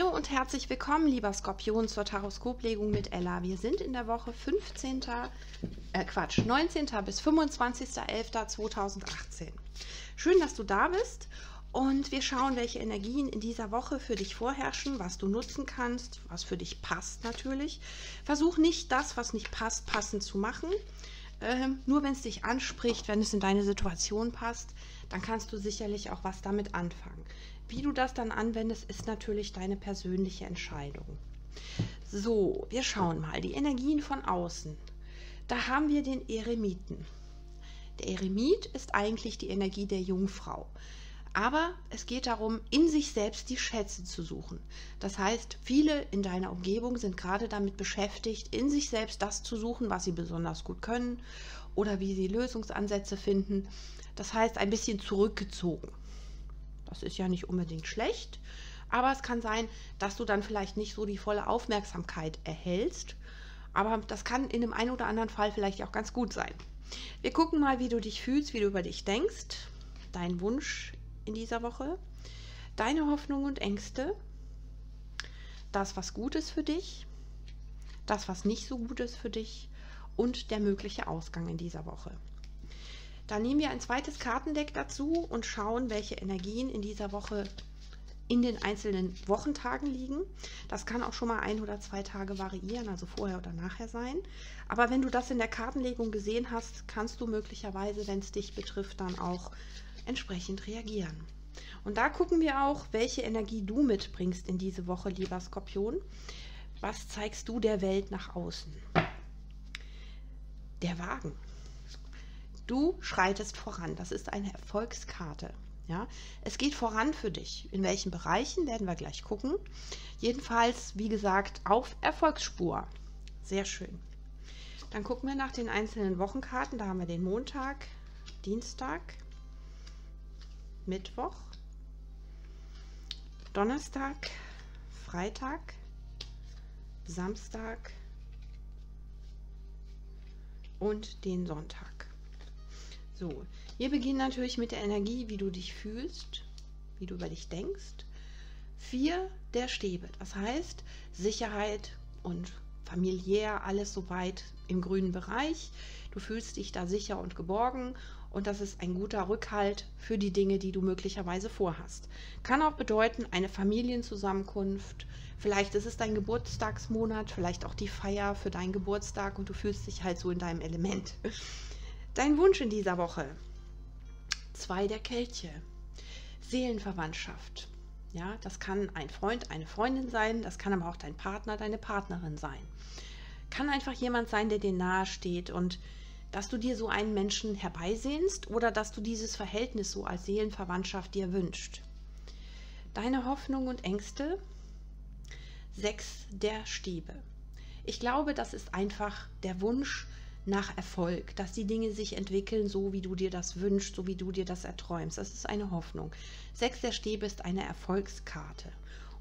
Hallo und herzlich willkommen, lieber Skorpion, zur Taroskoplegung mit Ella. Wir sind in der Woche 19. bis 25.11.2018. Schön, dass du da bist und wir schauen, welche Energien in dieser Woche für dich vorherrschen, was du nutzen kannst, was für dich passt natürlich. Versuch nicht das, was nicht passt, passend zu machen. Nur wenn es dich anspricht, wenn es in deine Situation passt, dann kannst du sicherlich auch was damit anfangen. Wie du das dann anwendest, ist natürlich deine persönliche Entscheidung. So, wir schauen mal. Die Energien von außen. Da haben wir den Eremiten. Der Eremit ist eigentlich die Energie der Jungfrau. Aber es geht darum, in sich selbst die Schätze zu suchen. Das heißt, viele in deiner Umgebung sind gerade damit beschäftigt, in sich selbst das zu suchen, was sie besonders gut können oder wie sie Lösungsansätze finden. Das heißt, ein bisschen zurückgezogen. Das ist ja nicht unbedingt schlecht, aber es kann sein, dass du dann vielleicht nicht so die volle Aufmerksamkeit erhältst. Aber das kann in dem einen oder anderen Fall vielleicht auch ganz gut sein. Wir gucken mal, wie du dich fühlst, wie du über dich denkst, dein Wunsch in dieser Woche, deine Hoffnungen und Ängste, das, was gut ist für dich, das, was nicht so gut ist für dich und der mögliche Ausgang in dieser Woche. Dann nehmen wir ein zweites Kartendeck dazu und schauen, welche Energien in dieser Woche in den einzelnen Wochentagen liegen. Das kann auch schon mal 1 oder 2 Tage variieren, also vorher oder nachher sein. Aber wenn du das in der Kartenlegung gesehen hast, kannst du möglicherweise, wenn es dich betrifft, dann auch entsprechend reagieren. Und da gucken wir auch, welche Energie du mitbringst in diese Woche, lieber Skorpion. Was zeigst du der Welt nach außen? Der Wagen. Du schreitest voran. Das ist eine Erfolgskarte. Ja? Es geht voran für dich. In welchen Bereichen, werden wir gleich gucken. Jedenfalls, wie gesagt, auf Erfolgsspur. Sehr schön. Dann gucken wir nach den einzelnen Wochenkarten. Da haben wir den Montag, Dienstag, Mittwoch, Donnerstag, Freitag, Samstag und den Sonntag. So, wir beginnen natürlich mit der Energie, wie du dich fühlst, wie du über dich denkst. 4 der Stäbe, das heißt Sicherheit und familiär, alles soweit im grünen Bereich. Du fühlst dich da sicher und geborgen und das ist ein guter Rückhalt für die Dinge, die du möglicherweise vorhast. Kann auch bedeuten, eine Familienzusammenkunft, vielleicht ist es dein Geburtstagsmonat, vielleicht auch die Feier für deinen Geburtstag und du fühlst dich halt so in deinem Element. Dein Wunsch in dieser Woche: 2 der Kelche, Seelenverwandtschaft. Ja, das kann ein Freund, eine Freundin sein, das kann aber auch dein Partner, deine Partnerin sein. Kann einfach jemand sein, der dir nahe steht und dass du dir so einen Menschen herbeisehnst oder dass du dieses Verhältnis so als Seelenverwandtschaft dir wünschst. Deine Hoffnung und Ängste: 6 der Stäbe. Ich glaube, das ist einfach der Wunsch nach Erfolg, dass die Dinge sich entwickeln, so wie du dir das wünschst, so wie du dir das erträumst. Das ist eine Hoffnung. 6 der Stäbe ist eine Erfolgskarte.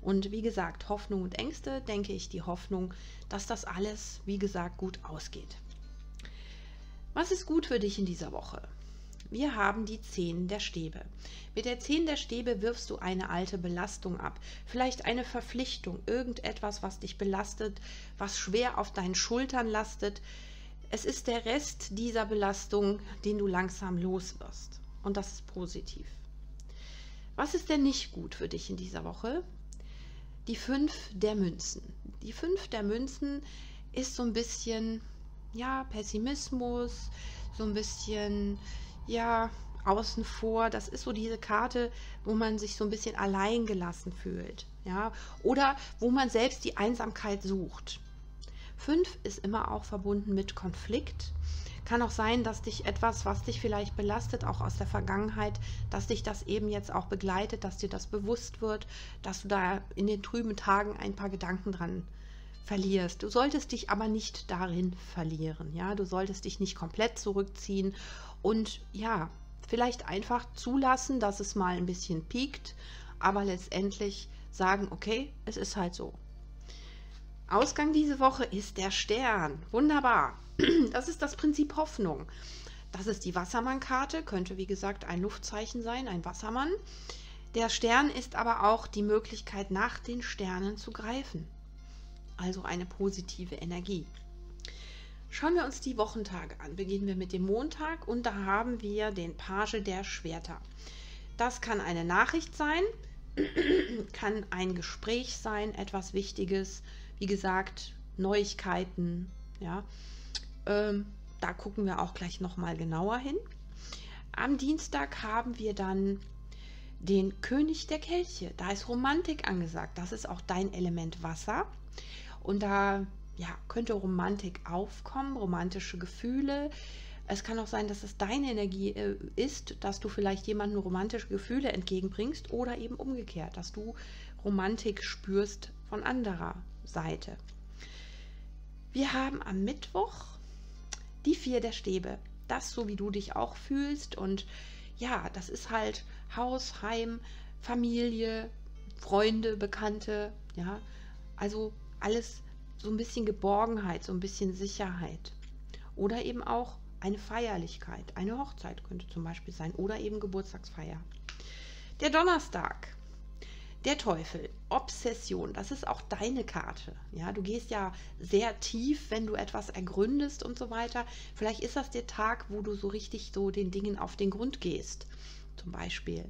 Und wie gesagt, Hoffnung und Ängste, denke ich, die Hoffnung, dass das alles, wie gesagt, gut ausgeht. Was ist gut für dich in dieser Woche? Wir haben die 10 der Stäbe. Mit der 10 der Stäbe wirfst du eine alte Belastung ab. Vielleicht eine Verpflichtung, irgendetwas, was dich belastet, was schwer auf deinen Schultern lastet. Es ist der Rest dieser Belastung, den du langsam los wirst. Und das ist positiv. Was ist denn nicht gut für dich in dieser Woche? Die 5 der Münzen. Die 5 der Münzen ist so ein bisschen, ja, Pessimismus, so ein bisschen, ja, außen vor. Das ist so diese Karte, wo man sich so ein bisschen alleingelassen fühlt. Ja? Oder wo man selbst die Einsamkeit sucht. 5 ist immer auch verbunden mit Konflikt. Kann auch sein, dass dich etwas, was dich vielleicht belastet, auch aus der Vergangenheit, dass dich das eben jetzt auch begleitet, dass dir das bewusst wird, dass du da in den trüben Tagen ein paar Gedanken dran verlierst. Du solltest dich aber nicht darin verlieren. Ja? Du solltest dich nicht komplett zurückziehen und ja, vielleicht einfach zulassen, dass es mal ein bisschen piekt, aber letztendlich sagen, okay, es ist halt so. Ausgang diese Woche ist der Stern. Wunderbar. Das ist das Prinzip Hoffnung. Das ist die Wassermann-Karte. Könnte, wie gesagt, ein Luftzeichen sein, ein Wassermann. Der Stern ist aber auch die Möglichkeit, nach den Sternen zu greifen. Also eine positive Energie. Schauen wir uns die Wochentage an. Beginnen wir mit dem Montag und da haben wir den Page der Schwerter. Das kann eine Nachricht sein, kann ein Gespräch sein, etwas Wichtiges, wie gesagt, Neuigkeiten. Ja, da gucken wir auch gleich nochmal genauer hin. Am Dienstag haben wir dann den König der Kelche. Da ist Romantik angesagt. Das ist auch dein Element Wasser. Und da könnte Romantik aufkommen, romantische Gefühle. Es kann auch sein, dass es deine Energie ist, dass du vielleicht jemandem romantische Gefühle entgegenbringst oder eben umgekehrt, dass du Romantik spürst von anderer Seite. Wir haben am Mittwoch die 4 der Stäbe. Das so, wie du dich auch fühlst. Und ja, das ist halt Haus, Heim, Familie, Freunde, Bekannte. Ja, also alles so ein bisschen Geborgenheit, so ein bisschen Sicherheit. Oder eben auch eine Feierlichkeit. Eine Hochzeit könnte zum Beispiel sein. Oder eben Geburtstagsfeier. Der Donnerstag. Der Teufel. Obsession. Das ist auch deine Karte. Ja, du gehst ja sehr tief, wenn du etwas ergründest und so weiter. Vielleicht ist das der Tag, wo du so richtig so den Dingen auf den Grund gehst. Zum Beispiel.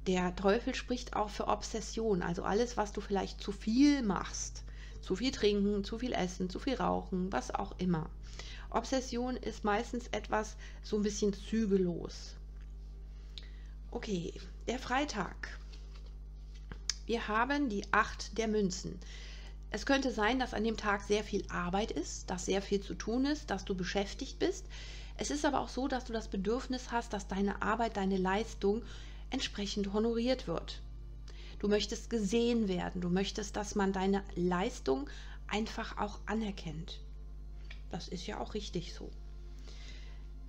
Der Teufel spricht auch für Obsession. Also alles, was du vielleicht zu viel machst. Zu viel trinken, zu viel essen, zu viel rauchen, was auch immer. Obsession ist meistens etwas so ein bisschen zügellos. Okay, der Freitag. Wir haben die 8 der Münzen. Es könnte sein, dass an dem Tag sehr viel Arbeit ist, dass sehr viel zu tun ist, dass du beschäftigt bist. Es ist aber auch so, dass du das Bedürfnis hast, dass deine Arbeit, deine Leistung entsprechend honoriert wird. Du möchtest gesehen werden, du möchtest, dass man deine Leistung einfach auch anerkennt. Das ist ja auch richtig so.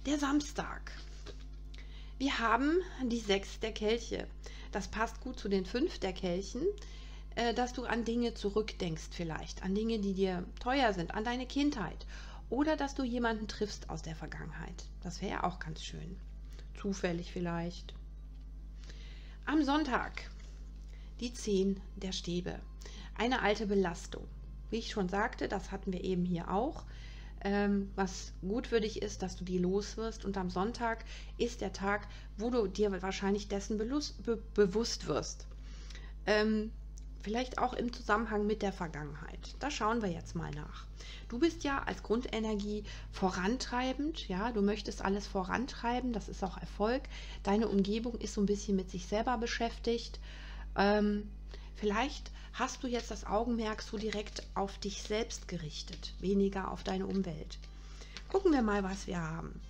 Der Samstag. Wir haben die 6 der Kelche. Das passt gut zu den 5 der Kelchen, dass du an Dinge zurückdenkst vielleicht, an Dinge, die dir teuer sind, an deine Kindheit. Oder dass du jemanden triffst aus der Vergangenheit. Das wäre ja auch ganz schön. Zufällig vielleicht. Am Sonntag. Die 10 der Stäbe. Eine alte Belastung. Wie ich schon sagte, das hatten wir eben hier auch. Was gut für dich ist, dass du die los wirst. Und am Sonntag ist der Tag, wo du dir wahrscheinlich dessen bewusst wirst. Vielleicht auch im Zusammenhang mit der Vergangenheit. Da schauen wir jetzt mal nach. Du bist ja als Grundenergie vorantreibend. Ja, du möchtest alles vorantreiben. Das ist auch Erfolg. Deine Umgebung ist so ein bisschen mit sich selber beschäftigt. Vielleicht hast du jetzt das Augenmerk so direkt auf dich selbst gerichtet, weniger auf deine Umwelt. Gucken wir mal, was wir haben.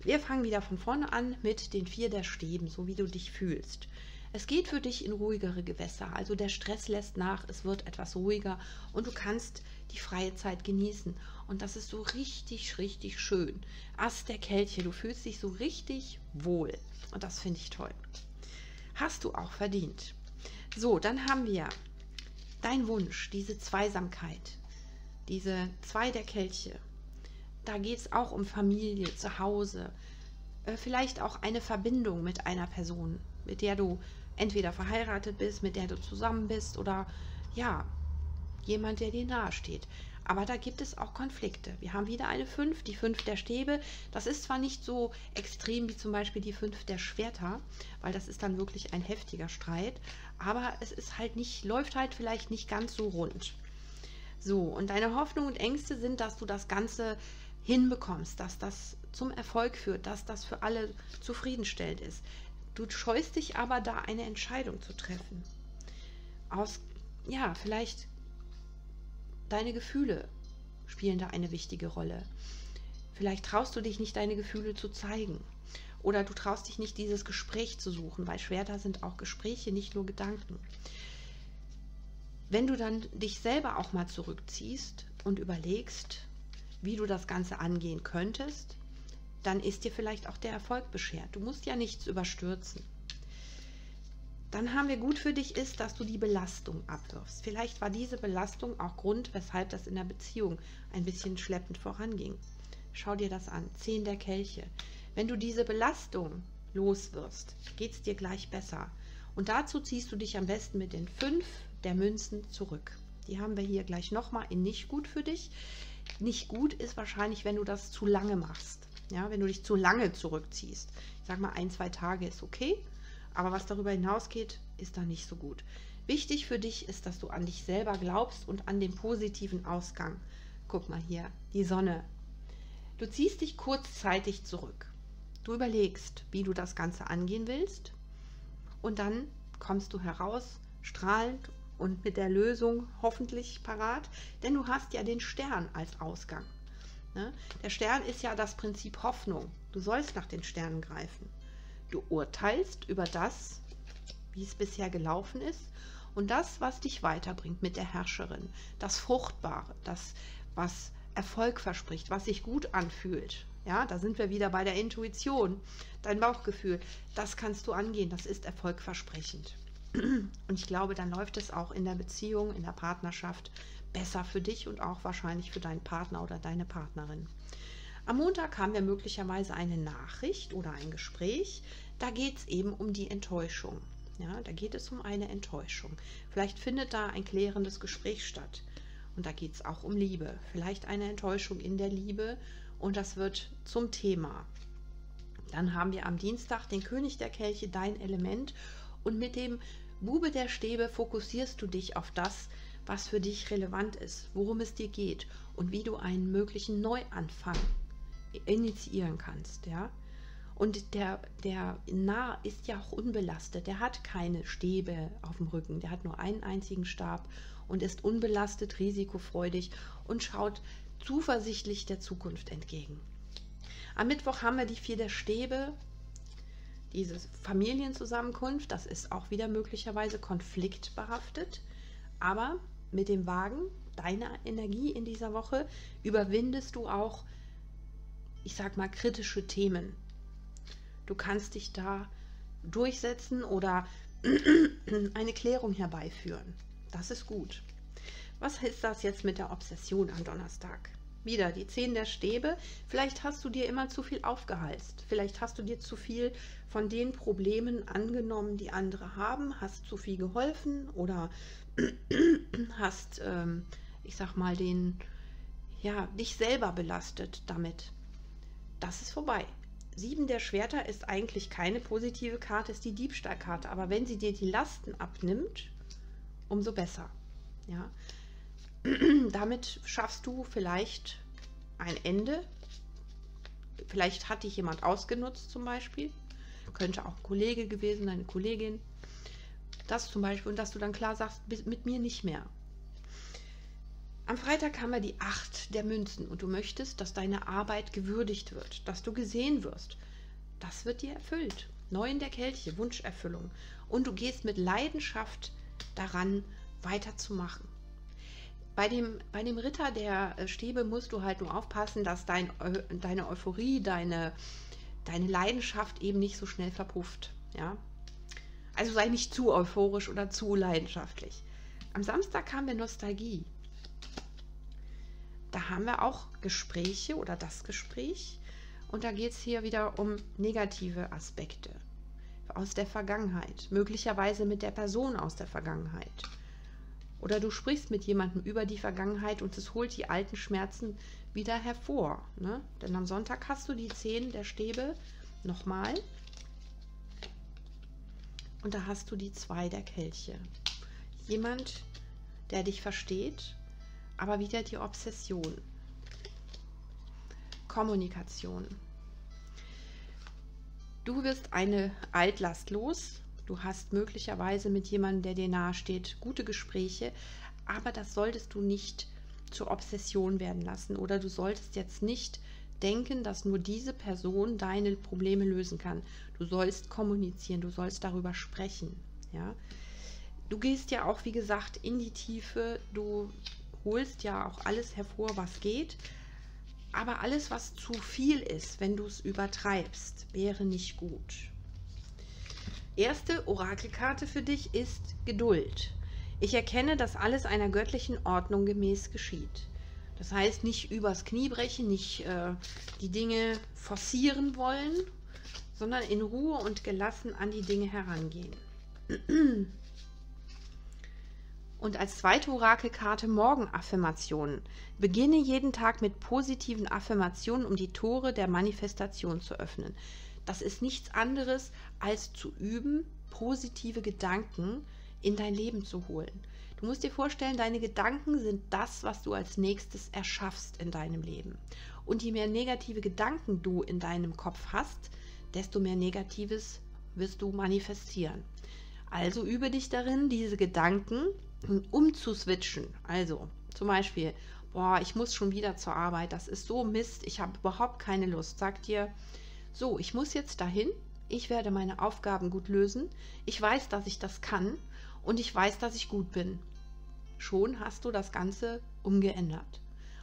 Wir fangen wieder von vorne an mit den 4 der Stäben, so wie du dich fühlst. Es geht für dich in ruhigere Gewässer, also der Stress lässt nach, es wird etwas ruhiger und du kannst die freie Zeit genießen. Und das ist so richtig, richtig schön. Ass der Kelche, du fühlst dich so richtig wohl und das finde ich toll. Hast du auch verdient. So, dann haben wir dein Wunsch, diese Zweisamkeit, diese 2 der Kelche. Da geht es auch um Familie, zu Hause, vielleicht auch eine Verbindung mit einer Person, mit der du entweder verheiratet bist, mit der du zusammen bist oder ja, jemand, der dir nahe steht. Aber da gibt es auch Konflikte. Wir haben wieder eine 5, die 5 der Stäbe. Das ist zwar nicht so extrem wie zum Beispiel die 5 der Schwerter, weil das ist dann wirklich ein heftiger Streit, aber es ist halt nicht, läuft halt vielleicht nicht ganz so rund. So, und deine Hoffnung und Ängste sind, dass du das Ganze hinbekommst, dass das zum Erfolg führt, dass das für alle zufriedenstellend ist. Du scheust dich aber, da eine Entscheidung zu treffen. Vielleicht deine Gefühle spielen da eine wichtige Rolle. Vielleicht traust du dich nicht, deine Gefühle zu zeigen. Oder du traust dich nicht, dieses Gespräch zu suchen, weil Schwerter sind auch Gespräche, nicht nur Gedanken. Wenn du dann dich selber auch mal zurückziehst und überlegst, wie du das Ganze angehen könntest, dann ist dir vielleicht auch der Erfolg beschert. Du musst ja nichts überstürzen. Dann haben wir gut für dich ist, dass du die Belastung abwirfst. Vielleicht war diese Belastung auch Grund, weshalb das in der Beziehung ein bisschen schleppend voranging. Schau dir das an. 10 der Kelche. Wenn du diese Belastung loswirst, geht es dir gleich besser. Und dazu ziehst du dich am besten mit den 5 der Münzen zurück. Die haben wir hier gleich nochmal in nicht gut für dich. Nicht gut ist wahrscheinlich, wenn du das zu lange machst. Ja, wenn du dich zu lange zurückziehst. Ich sage mal, 1, 2 Tage ist okay, aber was darüber hinausgeht, ist da nicht so gut. Wichtig für dich ist, dass du an dich selber glaubst und an den positiven Ausgang. Guck mal hier, die Sonne. Du ziehst dich kurzzeitig zurück. Du überlegst, wie du das Ganze angehen willst, und dann kommst du heraus, strahlend und mit der Lösung hoffentlich parat, denn du hast ja den Stern als Ausgang. Ne? Der Stern ist ja das Prinzip Hoffnung. Du sollst nach den Sternen greifen. Du urteilst über das, wie es bisher gelaufen ist, und das, was dich weiterbringt mit der Herrscherin. Das Fruchtbare, das, was Erfolg verspricht, was sich gut anfühlt. Ja, da sind wir wieder bei der Intuition. Dein Bauchgefühl, das kannst du angehen, das ist erfolgversprechend. Und ich glaube, dann läuft es auch in der Beziehung, in der Partnerschaft besser für dich und auch wahrscheinlich für deinen Partner oder deine Partnerin. Am Montag haben wir möglicherweise eine Nachricht oder ein Gespräch. Da geht es eben um die Enttäuschung. Ja, da geht es um eine Enttäuschung. Vielleicht findet da ein klärendes Gespräch statt. Und da geht es auch um Liebe. Vielleicht eine Enttäuschung in der Liebe, und das wird zum Thema. Dann haben wir am Dienstag den König der Kelche, dein Element. Und mit dem Bube der Stäbe fokussierst du dich auf das, was für dich relevant ist, worum es dir geht und wie du einen möglichen Neuanfang initiieren kannst. Ja? Und der Narr ist ja auch unbelastet. Der hat keine Stäbe auf dem Rücken. Der hat nur einen einzigen Stab und ist unbelastet, risikofreudig und schaut zuversichtlich der Zukunft entgegen. Am Mittwoch haben wir die 4 der Stäbe. Diese Familienzusammenkunft, das ist auch wieder möglicherweise konfliktbehaftet. Aber mit dem Wagen, deiner Energie in dieser Woche, überwindest du auch, ich sag mal, kritische Themen. Du kannst dich da durchsetzen oder eine Klärung herbeiführen. Das ist gut. Was ist das jetzt mit der Obsession am Donnerstag? Wieder die 10 der Stäbe. Vielleicht hast du dir immer zu viel aufgehalst. Vielleicht hast du dir zu viel von den Problemen angenommen, die andere haben, hast zu viel geholfen oder hast, ich sag mal, dich selber belastet damit. Das ist vorbei. 7 der Schwerter ist eigentlich keine positive Karte, ist die Diebstahlkarte. Aber wenn sie dir die Lasten abnimmt, umso besser. Ja? Damit schaffst du vielleicht ein Ende. Vielleicht hat dich jemand ausgenutzt zum Beispiel. Könnte auch ein Kollege gewesen, eine Kollegin. Das zum Beispiel, und dass du dann klar sagst, mit mir nicht mehr. Am Freitag haben wir die 8 der Münzen und du möchtest, dass deine Arbeit gewürdigt wird, dass du gesehen wirst. Das wird dir erfüllt. 9 der Kelche, Wunscherfüllung. Und du gehst mit Leidenschaft daran, weiterzumachen. Bei dem Ritter der Stäbe musst du halt nur aufpassen, dass deine Euphorie, deine Leidenschaft eben nicht so schnell verpufft. Ja? Also sei nicht zu euphorisch oder zu leidenschaftlich. Am Samstag haben wir Nostalgie. Da haben wir auch Gespräche oder das Gespräch. Und da geht es hier wieder um negative Aspekte aus der Vergangenheit. Möglicherweise mit der Person aus der Vergangenheit. Oder du sprichst mit jemandem über die Vergangenheit und es holt die alten Schmerzen wieder hervor. Ne? Denn am Sonntag hast du die 10 der Stäbe nochmal. Und da hast du die 2 der Kelche. Jemand, der dich versteht, aber wieder die Obsession. Kommunikation. Du wirst eine Altlast los. Du hast möglicherweise mit jemandem, der dir nahe steht, gute Gespräche, aber das solltest du nicht zur Obsession werden lassen. Oder du solltest jetzt nicht denken, dass nur diese Person deine Probleme lösen kann. Du sollst kommunizieren, du sollst darüber sprechen. Ja? Du gehst ja auch, wie gesagt, in die Tiefe, du holst ja auch alles hervor, was geht. Aber alles, was zu viel ist, wenn du es übertreibst, wäre nicht gut. Erste Orakelkarte für dich ist Geduld. Ich erkenne, dass alles einer göttlichen Ordnung gemäß geschieht. Das heißt, nicht übers Knie brechen, nicht die Dinge forcieren wollen, sondern in Ruhe und gelassen an die Dinge herangehen. Und als zweite Orakelkarte Morgenaffirmationen. Beginne jeden Tag mit positiven Affirmationen, um die Tore der Manifestation zu öffnen. Das ist nichts anderes, als zu üben, positive Gedanken in dein Leben zu holen. Du musst dir vorstellen, deine Gedanken sind das, was du als nächstes erschaffst in deinem Leben. Und je mehr negative Gedanken du in deinem Kopf hast, desto mehr Negatives wirst du manifestieren. Also übe dich darin, diese Gedanken umzuswitchen. Also zum Beispiel, boah, ich muss schon wieder zur Arbeit, das ist so Mist, ich habe überhaupt keine Lust. Sag dir, so, ich muss jetzt dahin, ich werde meine Aufgaben gut lösen, ich weiß, dass ich das kann und ich weiß, dass ich gut bin. Schon hast du das Ganze umgeändert.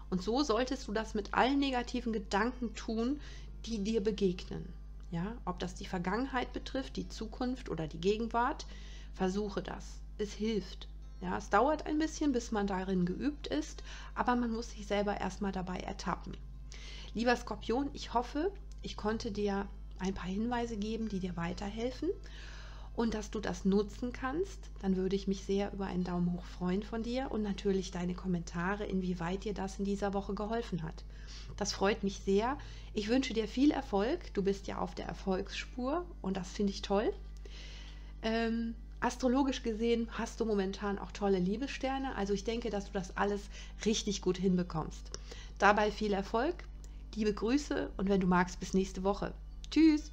Und so solltest du das mit allen negativen Gedanken tun, die dir begegnen. Ja, ob das die Vergangenheit betrifft, die Zukunft oder die Gegenwart, versuche das. Es hilft. Ja, es dauert ein bisschen, bis man darin geübt ist, aber man muss sich selber erstmal dabei ertappen. Lieber Skorpion, ich hoffe, ich konnte dir ein paar Hinweise geben, die dir weiterhelfen und dass du das nutzen kannst. Dann würde ich mich sehr über einen Daumen hoch freuen von dir und natürlich deine Kommentare, inwieweit dir das in dieser Woche geholfen hat. Das freut mich sehr. Ich wünsche dir viel Erfolg. Du bist ja auf der Erfolgsspur und das finde ich toll. Astrologisch gesehen hast du momentan auch tolle Liebessterne. Also ich denke, dass du das alles richtig gut hinbekommst. Dabei viel Erfolg, liebe Grüße und wenn du magst, bis nächste Woche. Tschüss!